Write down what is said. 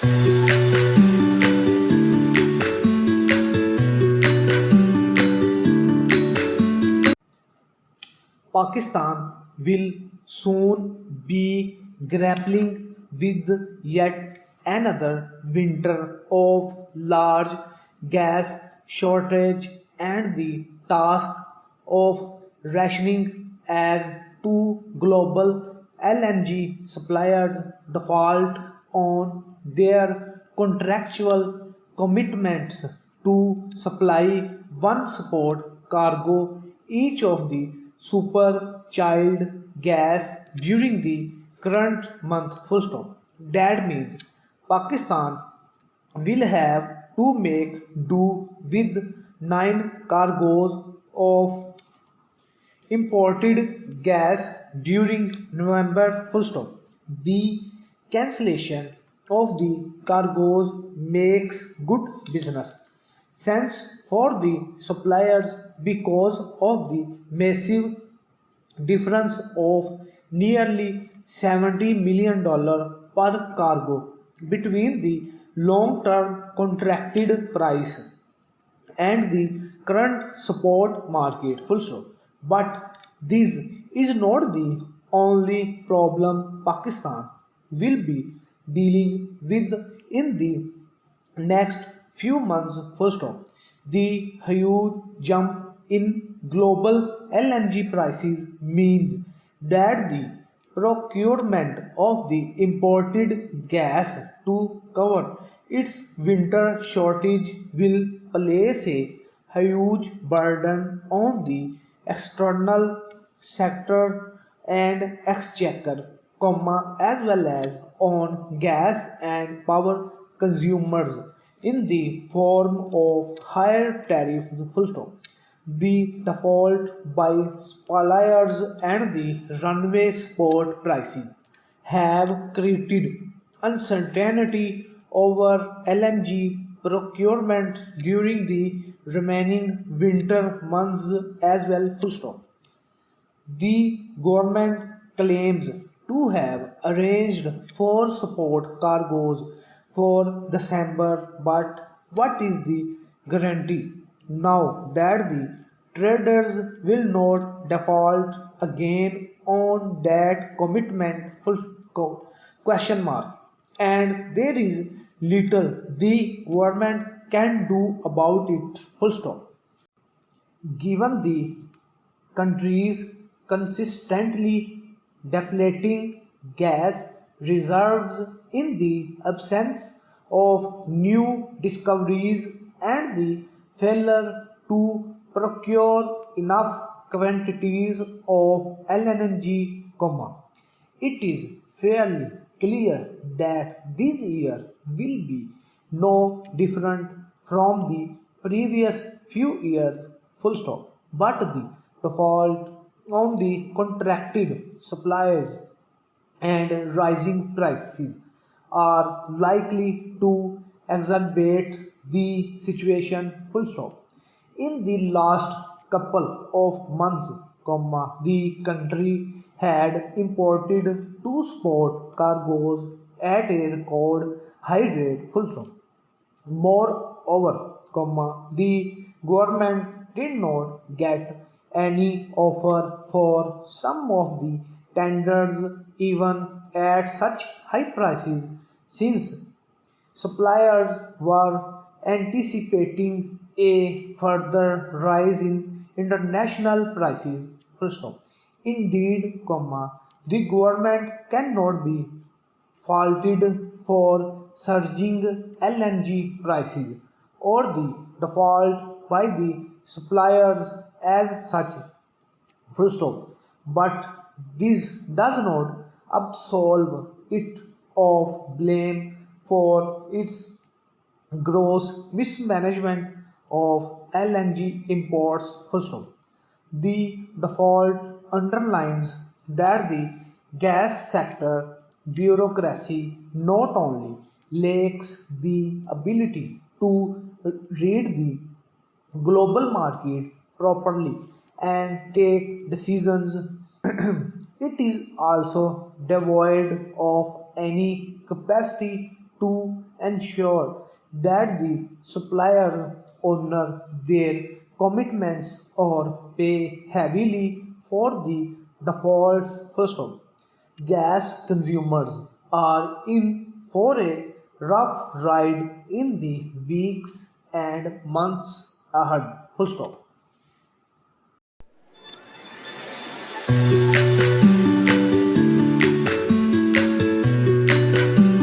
Pakistan will soon be grappling with yet another winter of large gas shortage and the task of rationing as two global LNG suppliers default on their contractual commitments to supply one support cargo each of the superchild gas during the current month. Full stop. That means Pakistan will have to make do with 9 cargoes of imported gas during November. Full stop. The cancellation of the cargoes makes good business sense for the suppliers because of the massive difference of nearly $70 million per cargo between the long-term contracted price and the current support market. Full stop. But this is not the only problem Pakistan will be dealing with in the next few months. Full stop. The huge jump in global LNG prices means that the procurement of the imported gas to cover its winter shortage will place a huge burden on the external sector and exchequer, as well as on gas and power consumers in the form of higher tariffs. Full stop. The default by suppliers and the runway spot pricing have created uncertainty over LNG procurement during the remaining winter months as well. Full stop. The government claims to have arranged for support cargoes for December, but what is the guarantee now that the traders will not default again on that commitment? Question mark. And there is little the government can do about it. Full stop. Given the country's consistently depleting gas reserves in the absence of new discoveries and the failure to procure enough quantities of LNG, it is fairly clear that this year will be no different from the previous few years. Full stop. But the default on the contracted supplies and rising prices are likely to exacerbate the situation. Full stop. In the last couple of months, the country had imported two spot cargoes at a record high rate. Full stop. Moreover, the government did not get any offer for some of the tenders even at such high prices since suppliers were anticipating a further rise in international prices. Full stop. Indeed, the government cannot be faulted for surging LNG prices or the default by the suppliers as such. Full stop. But this does not absolve it of blame for its gross mismanagement of LNG imports. Full stop. The default underlines that the gas sector bureaucracy not only lacks the ability to read the global market properly and take decisions, it is also devoid of any capacity to ensure that the suppliers honor their commitments or pay heavily for the defaults. First of all, gas consumers are in for a rough ride in the weeks and months ahead. Full stop.